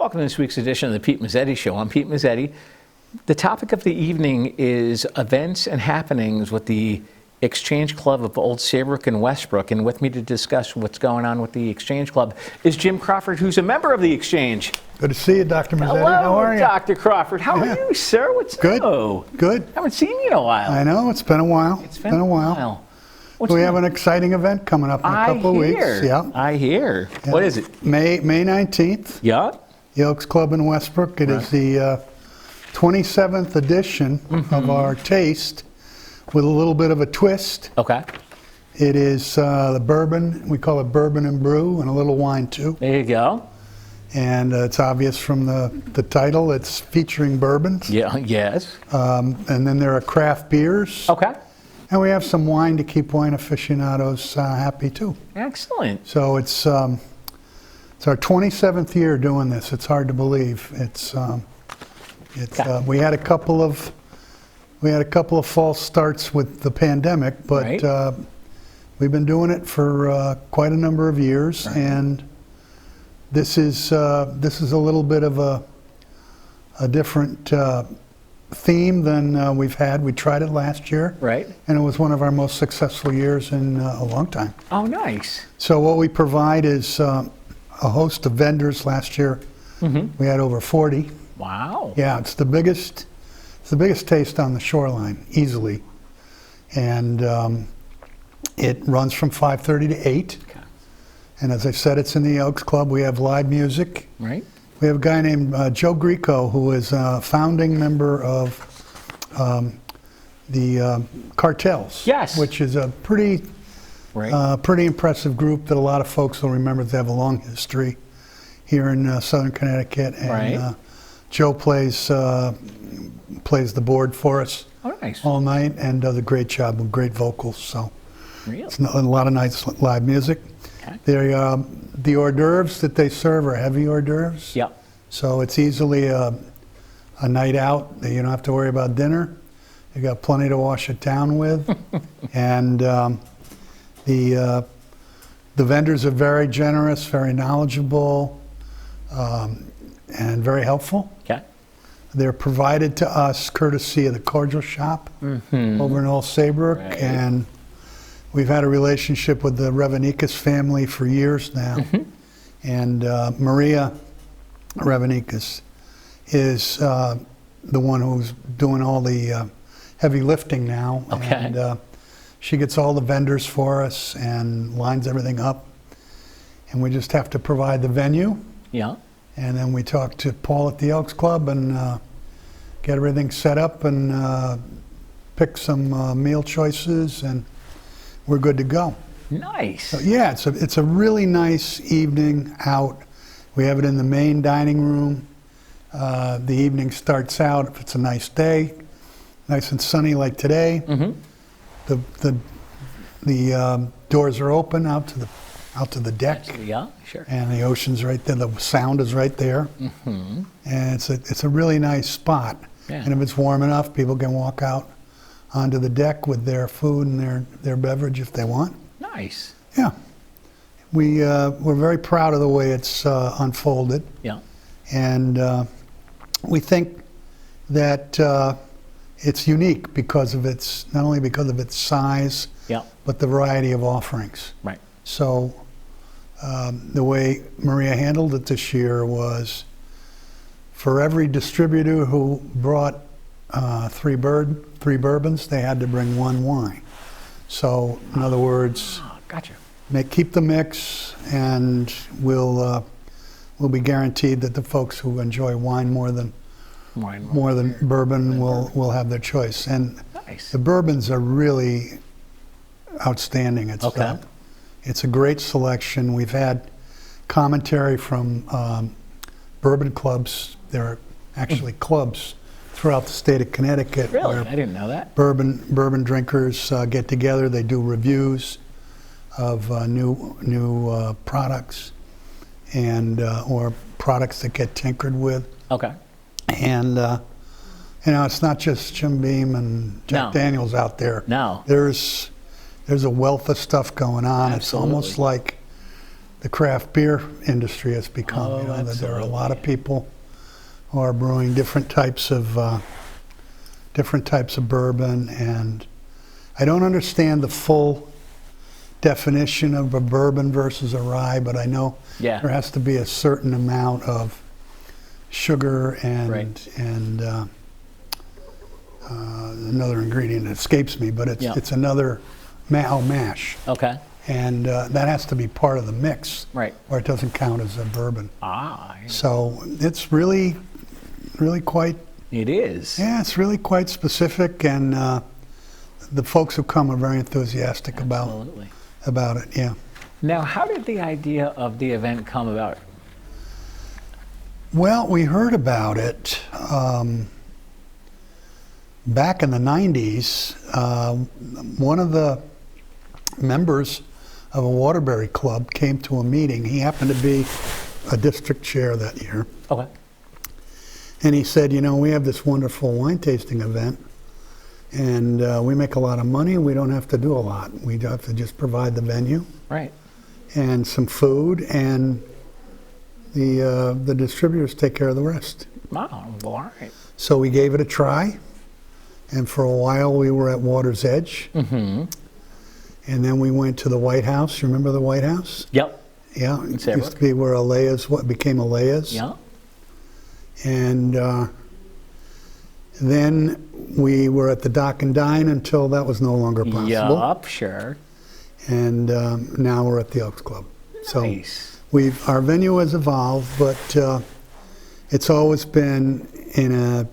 Welcome to this week's edition of the Pete Mezzetti Show. I'm Pete Mezzetti. The topic of the evening is events and happenings with the Exchange Club of Old Saybrook and Westbrook. And with me to discuss what's going on with the Exchange Club is Jim Crawford, who's a member of the Exchange. Good to see you, Dr. Mezzetti. Hello, how are you? Dr. Crawford. How are you, sir? What's good? new? Good. Haven't seen you in a while. I know, it's been a while. It's been a while. We have an exciting event coming up in a couple of weeks. Yeah. I hear. Yeah. What is it? May 19th. Yeah. The Elks Club in Westbrook. It is the 27th edition of our taste with a little bit of a twist. Okay. It is the bourbon. We call it bourbon and brew, and a little wine too. There you go. And it's obvious from the title. It's featuring bourbons. Yeah. Yes. And then there are craft beers. Okay. And we have some wine to keep wine aficionados happy too. Excellent. So it's our 27th year doing this. It's hard to believe. We had a couple of false starts with the pandemic, but right. We've been doing it for quite a number of years, right. And this is a little bit of a different theme than we've had. We tried it last year, right? And it was one of our most successful years in a long time. Oh, nice. So what we provide is a host of vendors. Last year, we had over 40. Wow. Yeah, it's the biggest taste on the shoreline, easily. And it runs from 5:30 to 8. Okay. And as I said, it's in the Elks Club. We have live music. Right. We have a guy named Joe Greco, who is a founding member of the Cartels. Yes. Which is a pretty impressive group that a lot of folks will remember. They have a long history here in Southern Connecticut. And right. Joe plays the board for us all night and does a great job with great vocals. So it's a lot of nice live music. Okay. The hors d'oeuvres that they serve are heavy hors d'oeuvres. Yeah. So it's easily a night out. You don't have to worry about dinner. You got plenty to wash it down with. And the vendors are very generous, very knowledgeable, and very helpful. Okay. They're provided to us courtesy of the Cordial Shop over in Old Saybrook. Right. And we've had a relationship with the Revenikas family for years now. And Maria Revenikas is the one who's doing all the heavy lifting now. Okay. And she gets all the vendors for us and lines everything up. And we just have to provide the venue. Yeah. And then we talk to Paul at the Elks Club and get everything set up and pick some meal choices, and we're good to go. Nice. So, yeah, it's a really nice evening out. We have it in the main dining room. The evening starts out, if it's a nice day, nice and sunny like today. The doors are open out to the deck. Yeah, sure. And the ocean's right there. The sound is right there. And it's a really nice spot. Yeah. And if it's warm enough, people can walk out onto the deck with their food and their beverage if they want. Nice. Yeah. We're very proud of the way it's unfolded. Yeah. And we think that it's unique because of not only because of its size, yeah, but the variety of offerings. Right. So the way Maria handled it this year was, for every distributor who brought three bourbons, they had to bring one wine. So in other words, gotcha. Keep the mix, and we'll be guaranteed that the folks who enjoy wine more than bourbon will have their choice. And nice. The bourbons are really outstanding. It's a great selection. We've had commentary from bourbon clubs. There are actually clubs throughout the state of Connecticut. Really? I didn't know that. Bourbon drinkers get together. They do reviews of new products and or products that get tinkered with. Okay. And it's not just Jim Beam and Jack Daniels out there. No. There's a wealth of stuff going on. Absolutely. It's almost like the craft beer industry has become. Oh, You know, that there are a absolutely. lot of people who are brewing different types of bourbon, and I don't understand the full definition of a bourbon versus a rye, but I know Yeah. there has to be a certain amount of sugar and Right. another ingredient that escapes me, but Yeah. it's another mash, Okay. and that has to be part of the mix, Right. or it doesn't count as a bourbon. Ah, So it's really quite, it is. yeah, it's really quite specific, and the folks who come are very enthusiastic Absolutely. about it. Yeah. Now, how did the idea of the event come about? Well, we heard about it back in the 90s. One of the members of a Waterbury club came to a meeting. He happened to be a district chair that year. Okay. And he said, you know, we have this wonderful wine tasting event, and we make a lot of money. We don't have to do a lot. We have to just provide the venue Right. and some food, and the distributors take care of the rest. Wow. Well, all right. So we gave it a try, and for a while we were at Water's Edge, Mm-hmm. and then we went to the White House. You remember the White House? Yep. Yeah, it Saybrook. used to be where Alea's, what became Alea's. Yeah. And then we were at the Dock and Dine until that was no longer possible. Yup. Sure. And now we're at the Elks Club. So Nice. our venue has evolved, but it's always been in a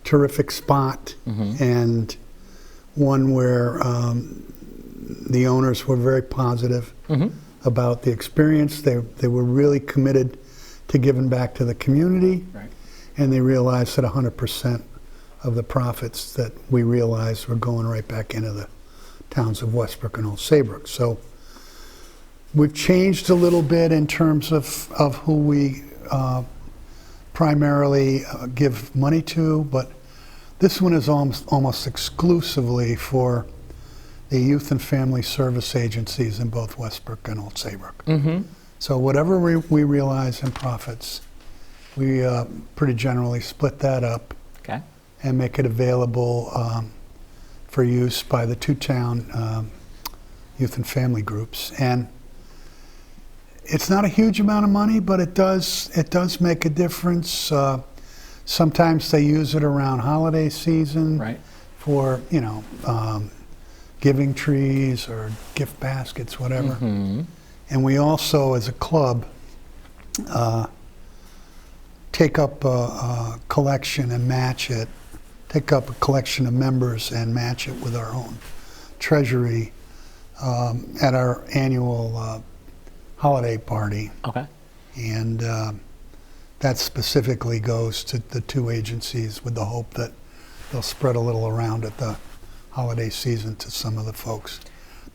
terrific spot, and one where the owners were very positive about the experience. They were really committed to giving back to the community, Right. and they realized that 100% of the profits that we realized were going right back into the towns of Westbrook and Old Saybrook. So we've changed a little bit in terms of who we primarily give money to, but this one is almost exclusively for the youth and family service agencies in both Westbrook and Old Saybrook. Mm-hmm. So whatever we realize in profits, we pretty generally split that up Okay. and make it available for use by the two-town youth and family groups. And it's not a huge amount of money, but it does make a difference. Sometimes they use it around holiday season Right. for, you know, giving trees or gift baskets, whatever. Mm-hmm. And we also, as a club, take up a collection and match it, take up a collection of members and match it with our own treasury at our annual holiday party. Okay. And that specifically goes to the two agencies with the hope that they'll spread a little around at the holiday season to some of the folks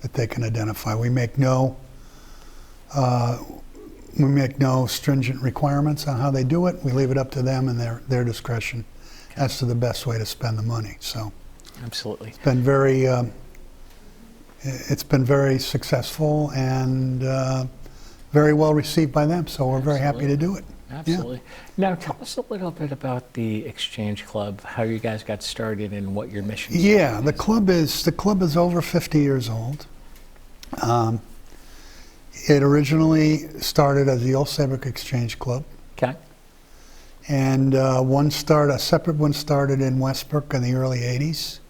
that they can identify. We make no stringent requirements on how they do it. We leave it up to them and their discretion as to the best way to spend the money. So Absolutely. it's been very successful and very well received by them. So we're very happy to do it. Absolutely. Now, tell us a little bit about the Exchange Club, how you guys got started and what your mission is. Yeah, the club is over 50 years old. It originally started as the Old Saybrook Exchange Club, Okay. and a separate one started in Westbrook in the early 80s.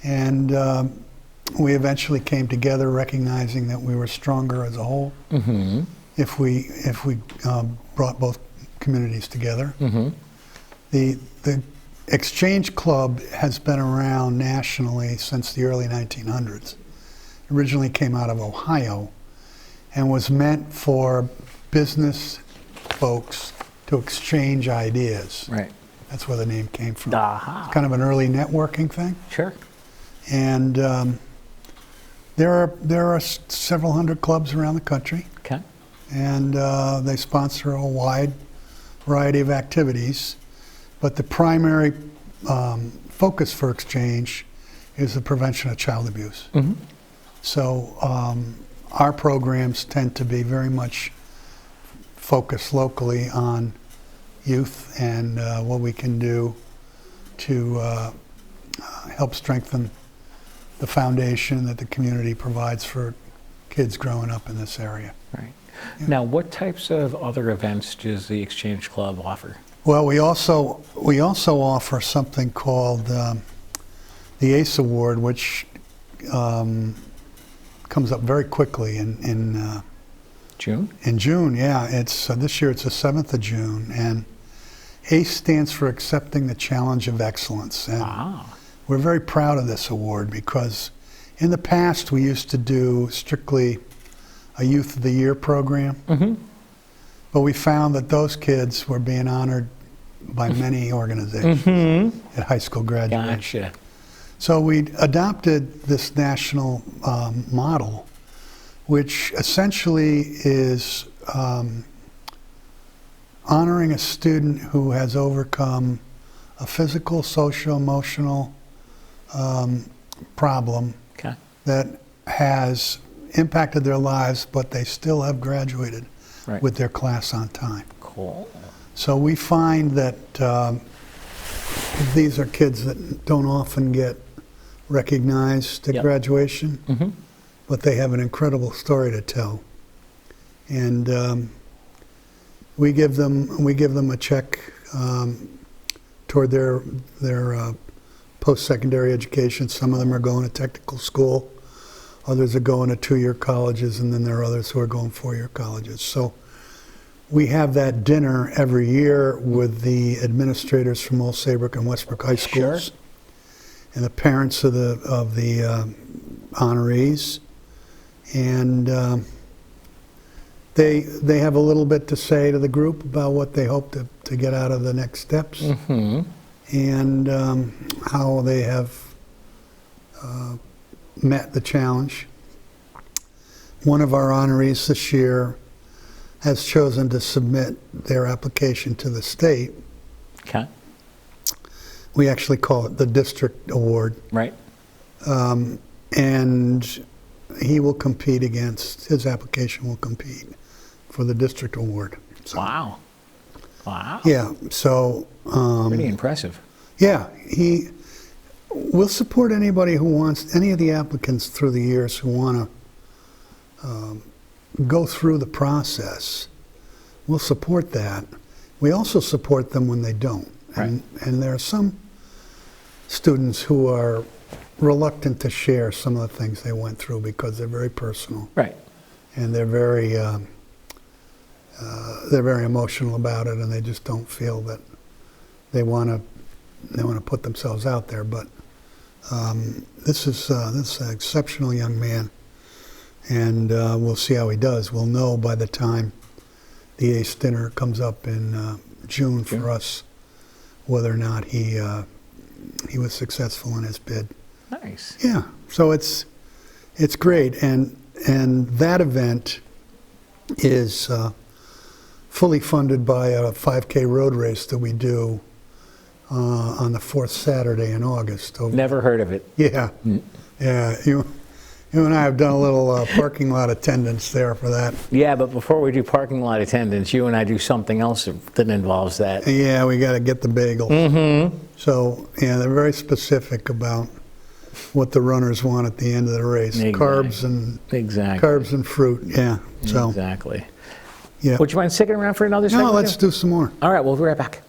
And we eventually came together recognizing that we were stronger as a whole Mm-hmm. if we brought both communities together. Mm-hmm. The Exchange Club has been around nationally since the early 1900s. It originally came out of Ohio and was meant for business folks to exchange ideas. Right. That's where the name came from. Aha. Kind of an early networking thing. Sure. And there are several hundred clubs around the country, Okay. and they sponsor a wide variety of activities. But the primary focus for Exchange is the prevention of child abuse. Mm-hmm. So our programs tend to be very much focused locally on youth and what we can do to help strengthen the foundation that the community provides for kids growing up in this area. Right. Now, what types of other events does the Exchange Club offer? Well, we also offer something called the ACE Award, which comes up very quickly in June? In June, yeah. It's this year. It's the 7th of June, and ACE stands for Accepting the Challenge of Excellence. And we're very proud of this award because in the past we used to do strictly a Youth of the Year program, but we found that those kids were being honored by many organizations at high school graduation. Gotcha. So we adopted this national model, which essentially is honoring a student who has overcome a physical, social, emotional problem that has impacted their lives, but they still have graduated with their class on time. Cool. So we find that these are kids that don't often get recognized at graduation, but they have an incredible story to tell. And we give them a check toward their post-secondary education. Some of them are going to technical school, others are going to 2-year colleges, and then there are others who are going 4-year colleges. So we have that dinner every year with the administrators from Old Saybrook and Westbrook High Schools and the parents of the honorees, and they have a little bit to say to the group about what they hope to get out of the next steps, and how they have met the challenge. One of our honorees this year has chosen to submit their application to the state. Okay. We actually call it the District Award. Right. And he will compete his application will compete for the District Award. So, wow. Wow. Yeah, so. Pretty impressive. Yeah, we'll support anybody who wants, any of the applicants through the years who want to go through the process. We'll support that. We also support them when they don't. And there are some students who are reluctant to share some of the things they went through because they're very personal. Right. And they're very emotional about it, and they just don't feel that they want to put themselves out there. But this is an exceptional young man, and we'll see how he does. We'll know by the time the ACE dinner comes up in June for us whether or not he was successful in his bid. Nice. Yeah. So it's great, and that event is fully funded by a 5K road race that we do on the 4th Saturday in August. Never heard of it. Yeah. Yeah. You and I have done a little parking lot attendance there for that. Yeah, but before we do parking lot attendance, you and I do something else that involves that. Yeah, we got to get the bagels. So, yeah, they're very specific about what the runners want at the end of the race. Carbs and fruit. Yeah. So. Exactly. Yeah. Would you mind sticking around for another second? No, let's do some more. All right, we'll be right back.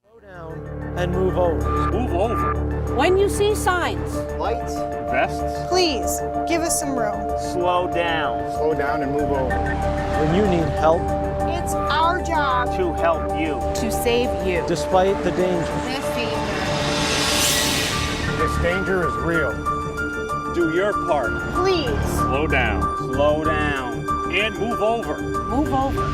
Slow down and move over. Move over. When you see signs, Lights. Vests. Please, give us some room. Slow down. Slow down and move over. When you need help, It's our job to help you. to save you. Despite the danger. This danger is real. Do your part. Please. Slow down. Slow down. And move over. Move over.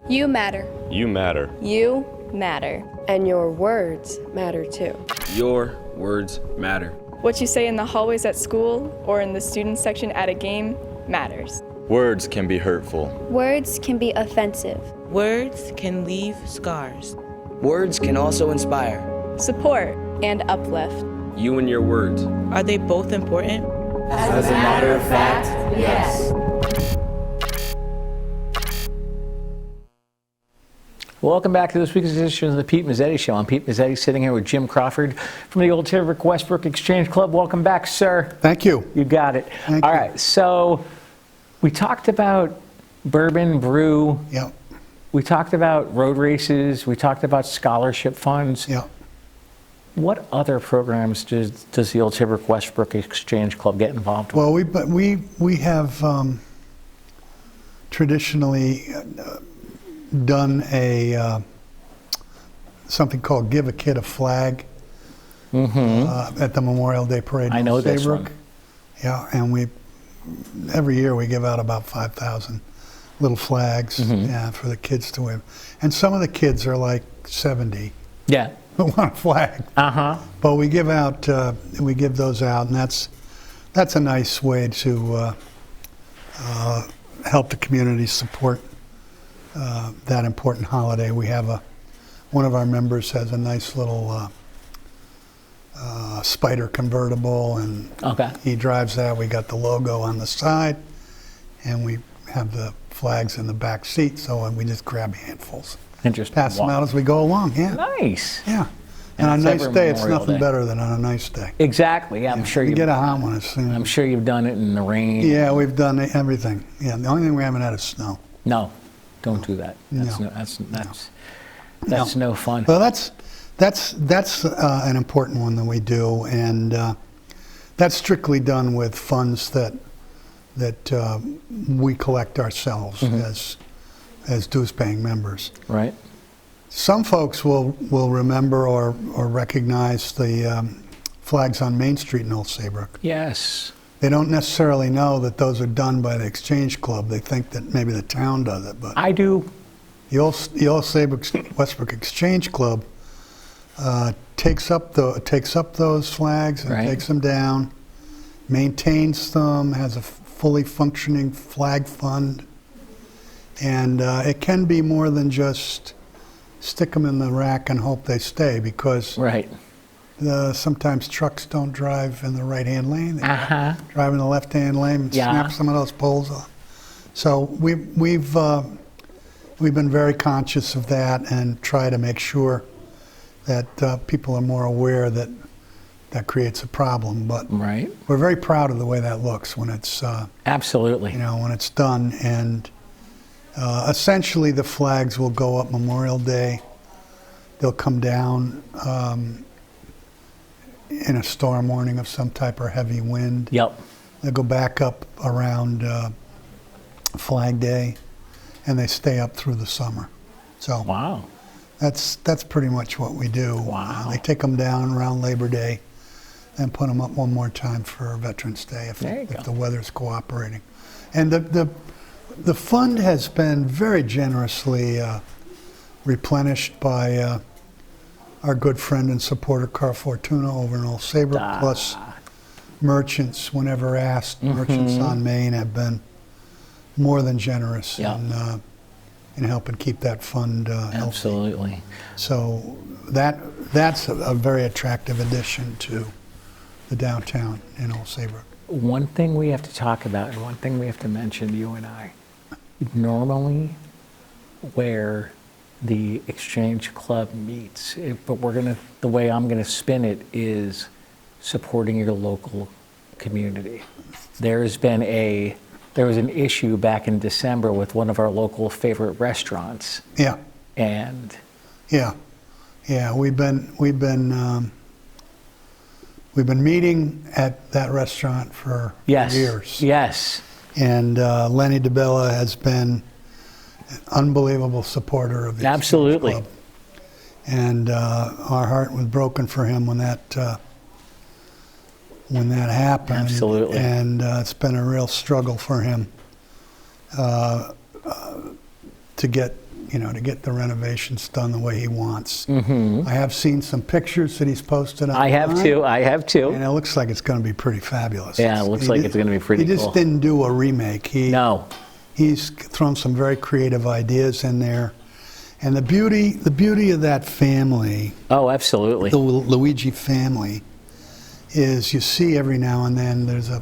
You matter. You matter. You matter. And your words matter too. Your words matter. What you say in the hallways at school or in the student section at a game matters. Words can be hurtful. Words can be offensive. Words can leave scars. Words can also inspire. Support and uplift. You and your words. Are they both important? As a matter of fact, yes. Welcome back to this week's edition of the Pete Mezzetti Show. I'm Pete Mezzetti, sitting here with Jim Crawford from the old Saybrook Westbrook Exchange Club. Welcome back, sir. Thank you. You got it. Thank All you. right, so we talked about bourbon, brew. Yep. We talked about road races. We talked about scholarship funds. Yep. What other programs does the old Saybrook Westbrook Exchange Club get involved with? Well, we have traditionally done a something called Give a Kid a Flag at the Memorial Day Parade. I know in this Saybrook. one. Yeah, and every year we give out about 5,000 little flags for the kids to win. And some of the kids are like 70 Yeah. who want a flag. But we give those out, and that's a nice way to help the community support that important holiday. We have one of our members has a nice little Spider convertible, and he drives that. We got the logo on the side, and we have the flags in the back seat, so we just grab handfuls. Interesting. Pass them out as we go along, yeah. Nice. Yeah. And on a it's nice every day, it's Memorial nothing Day. better than on a nice day. Exactly. Yeah, I'm sure you you get a hot one as soon. I'm sure you've done it in the rain. Yeah, we've done everything. Yeah, the only thing we haven't had is snow. No, don't do that. That's No. that's no fun. Well, that's an important one that we do, and that's strictly done with funds that we collect ourselves as dues-paying members. Right. Some folks will remember or recognize the flags on Main Street in Old Saybrook. Yes. They don't necessarily know that those are done by the Exchange Club. They think that maybe the town does it, but I do. the old Saybrook Westbrook Exchange Club takes up those flags and Right. takes them down, maintains them, has a fully functioning flag fund, and it can be more than just stick them in the rack and hope they stay, because Right. sometimes trucks don't drive in the right-hand lane. They Uh-huh. drive in the left-hand lane and Yeah. snap some of those poles off. So we've been very conscious of that and try to make sure that people are more aware that that creates a problem. But Right. we're very proud of the way that looks when it's Absolutely. when it's done. And essentially the flags will go up Memorial Day. They'll come down in a storm warning of some type or heavy wind. Yep. They go back up around Flag Day, and they stay up through the summer. So Wow. that's pretty much what we do. Wow. They take them down around Labor Day, and put them up one more time for Veterans Day if There you go. the weather's cooperating. And the fund has been very generously replenished by our good friend and supporter Carl Fortuna over in Old Saybrook, plus merchants, whenever asked. Merchants on Main have been more than generous in helping keep that fund healthy. Absolutely. So that's a very attractive addition to the downtown in Old Saybrook. One thing we have to talk about, and one thing we have to mention, you and I, normally where the Exchange Club meets, but the way I'm gonna spin it is supporting your local community. There was an issue back in December with one of our local favorite restaurants. Yeah, And yeah. We've been meeting at that restaurant for yes, years. yes, And Lenny DeBella has been an unbelievable supporter of the Exchange absolutely. Club. And our heart was broken for him when that happened. Absolutely. And it's been a real struggle for him to get the renovations done the way he wants. I have seen some pictures that he's posted online. I have too. And it looks like it's going to be pretty fabulous. Yeah, it looks like it's going to be pretty He just cool. didn't do a remake. No. He's thrown some very creative ideas in there. And the beauty of that family, Oh, absolutely. the Luigi family, is you see every now and then there's a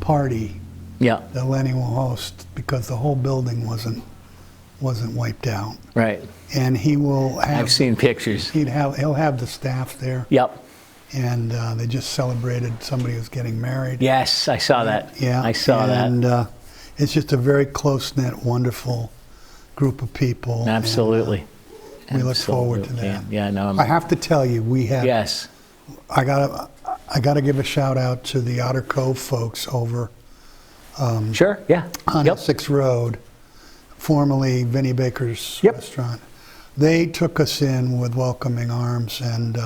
party Yeah. that Lenny will host because the whole building wasn't wiped out. Right. And he will have. I've seen pictures. He'll have the staff there. Yep. And they just celebrated somebody who's getting married. Yes, I saw that. Yeah, I saw that. And it's just a very close-knit, wonderful group of people. Absolutely. And, we look forward to that. Yeah, no. I have to tell you, we have. Yes. I gotta give a shout out to the Otter Cove folks over Sure. Yeah. on Yep. Essex Road, formerly Vinnie Baker's Yep. restaurant. They took us in with welcoming arms and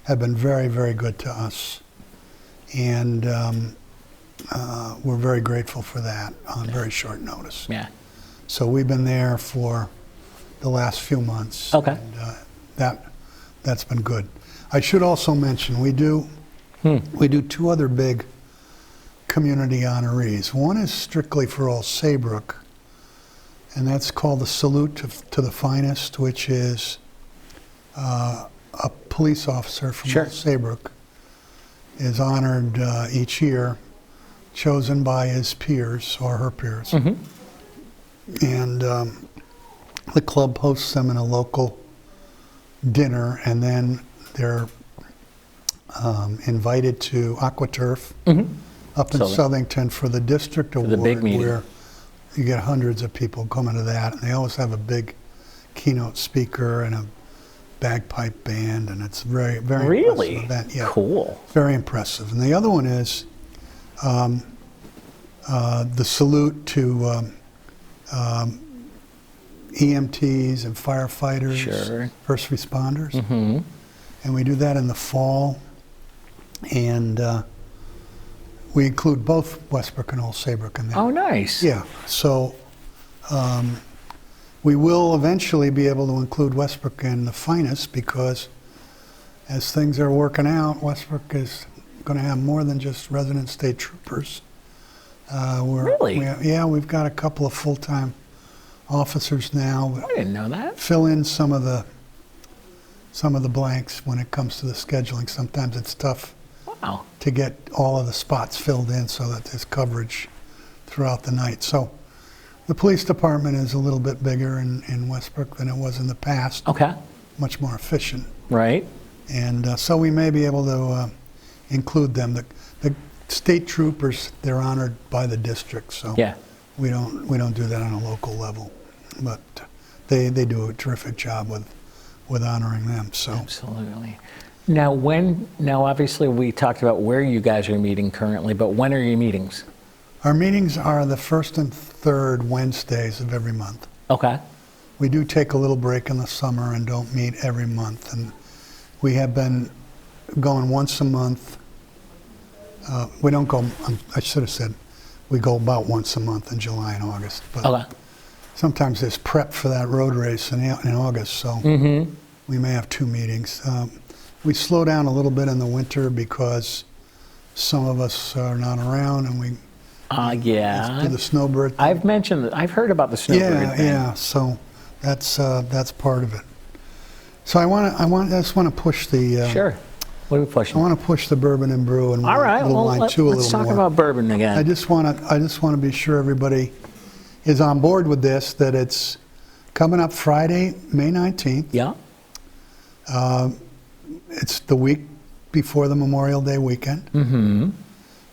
have been very, very good to us. And we're very grateful for that on very short notice. Yeah. So we've been there for the last few months. Okay. And that's been good. I should also mention we do two other big community honorees. One is strictly for Old Saybrook, and that's called the Salute to the Finest, which is a police officer from Sure. Old Saybrook is honored each year, chosen by his peers or her peers. And the club hosts them in a local dinner, and then they're invited to AquaTurf up in Southington for the district award, the big meeting. where you get hundreds of people coming to that, and they always have a big keynote speaker and a bagpipe band, and it's very, very Really? impressive event. Yeah, Cool. very impressive. And the other one is the salute to EMTs and firefighters, Sure. first responders. And we do that in the fall. And we include both Westbrook and Old Saybrook in there. Oh, nice. Yeah, so we will eventually be able to include Westbrook in the finest because as things are working out, Westbrook is going to have more than just resident state troopers. Really? We've got a couple of full-time officers now. I didn't know that. Fill in some of the blanks when it comes to the scheduling. Sometimes it's tough Wow. to get all of the spots filled in so that there's coverage throughout the night. So the police department is a little bit bigger in Westbrook than it was in the past, Okay. much more efficient. Right. And so we may be able to include them. The state troopers, they're honored by the district, so Yeah. we don't do that on a local level. But they do a terrific job with honoring them. So Absolutely. Now, obviously we talked about where you guys are meeting currently, but when are your meetings? our meetings are the first and third Wednesdays of every month. Okay. We do take a little break in the summer and don't meet every month. And we have been going once a month. We don't go, I should have said, we go about once a month in July and August. But Okay. sometimes there's prep for that road race in August, so we may have two meetings. We slow down a little bit in the winter because some of us are not around and we Yeah. do the snowbird thing. I've heard about the snowbird thing. Yeah. So that's part of it. So I just want to push the. Sure. What are we I pushing? want to push the bourbon and brew and All right. little Well, wine too a let's little talk more. about bourbon again. I just want to be sure everybody is on board with this. That it's coming up Friday, May 19th. Yeah. It's the week before the Memorial Day weekend. Mm-hmm.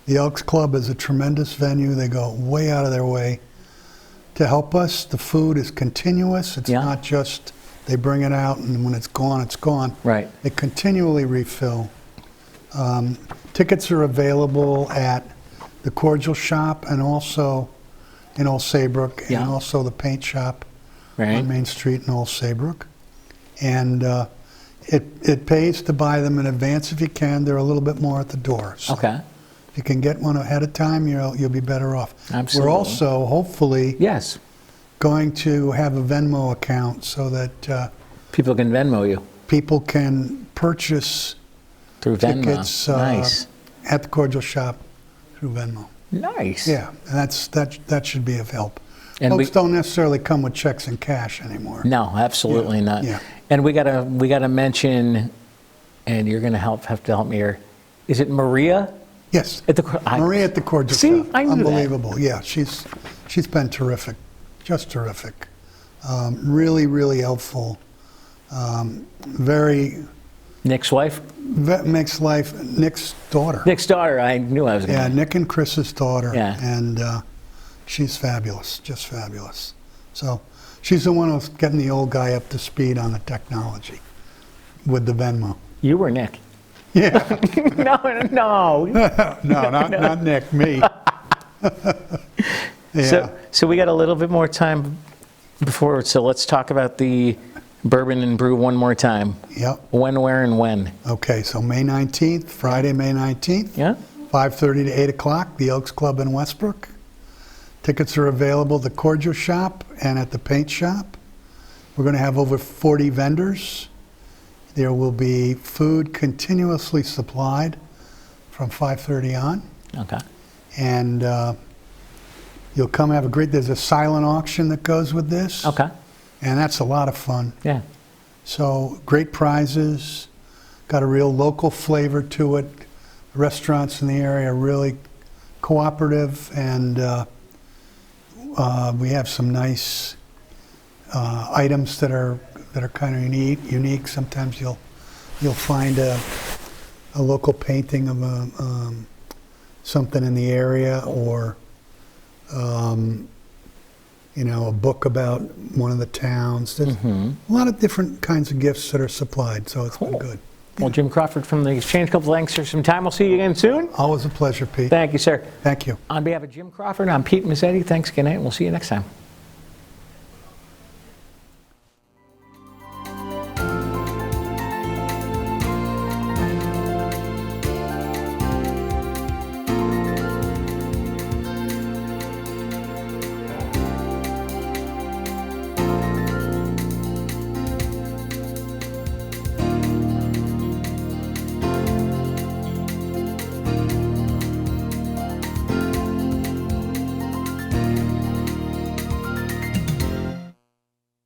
The Elks Club is a tremendous venue. They go way out of their way to help us. The food is continuous. It's Yeah. not just they bring it out and when it's gone, it's gone. Right. They continually refill. Tickets are available at the Cordial Shop and also in Old Saybrook Yeah. and also the Paint Shop Right. on Main Street in Old Saybrook. And it pays to buy them in advance if you can. They're a little bit more at the door. So Okay. if you can get one ahead of time, you'll be better off. Absolutely. We're also hopefully Yes. going to have a Venmo account so that People can Venmo you people can purchase through Venmo. tickets Nice. at the Cordial Shop through Venmo. Nice. Yeah, and that should be of help. And Folks don't necessarily come with checks and cash anymore. No, absolutely not. yeah. And we gotta mention, and you're gonna have to help me here. Is it Maria? Yes. At the Maria at the cordial See, shop. I knew that. Unbelievable. Yeah, she's been terrific, just terrific. Really, really helpful. Very Nick's wife? makes life. Nick's daughter. Nick's daughter. I knew I was going Yeah, to. Nick and Chris's daughter. Yeah. And she's fabulous, just fabulous. So she's the one who's getting the old guy up to speed on the technology with the Venmo. You were Nick. Yeah. No. No, not Nick, me. Yeah. So we got a little bit more time before, so let's talk about the Bourbon and Brew one more time. Yep. When, where, and when. Okay, so May 19th, Friday, May 19th. Yeah? 5:30 to 8 o'clock, the Elks Club in Westbrook. Tickets are available at the Cordial Shop and at the Paint Shop. We're going to have over 40 vendors. There will be food continuously supplied from 5:30 on. Okay. And you'll come have a great, there's a silent auction that goes with this. Okay. And that's a lot of fun. Yeah. So great prizes, got a real local flavor to it. Restaurants in the area are really cooperative, and we have some nice items that are kind of unique. Sometimes you'll find a local painting of something in the area, or a book about one of the towns. There's a lot of different kinds of gifts that are supplied, so it's been good. Well, Jim Crawford from the Exchange Club, thanks for some time. We'll see you again soon. Always a pleasure, Pete. Thank you, sir. Thank you. On behalf of Jim Crawford, I'm Pete Mezzetti. Thanks again, and we'll see you next time.